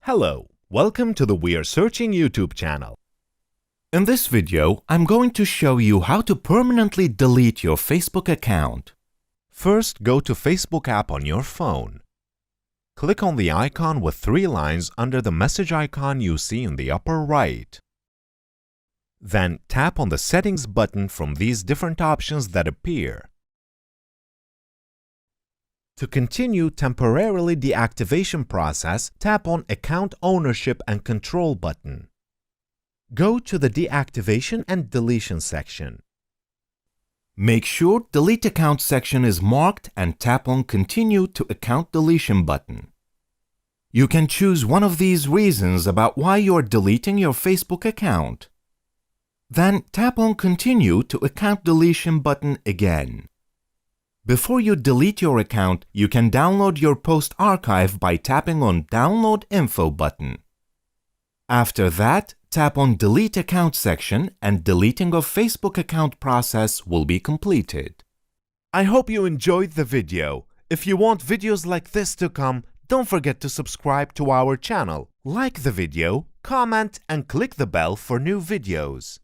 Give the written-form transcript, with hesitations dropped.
Hello, welcome to the We Are Searching YouTube channel. In this video, I'm going to show you how to permanently delete your Facebook account. First, go to Facebook app on your phone. Click on the icon with three lines under the message icon you see in the upper right. Then tap on the Settings button from these different options that appear. To continue temporarily deactivation process, tap on Account Ownership and Control button. Go to the Deactivation and Deletion section. Make sure Delete Account section is marked and tap on Continue to Account Deletion button. You can choose one of these reasons about why you're deleting your Facebook account. Then tap on Continue to Account Deletion button again. Before you delete your account, you can download your post archive by tapping on Download Info button. After that, tap on Delete Account section and deleting of Facebook account process will be completed. I hope you enjoyed the video. If you want videos like this to come, don't forget to subscribe to our channel, like the video, comment and click the bell for new videos.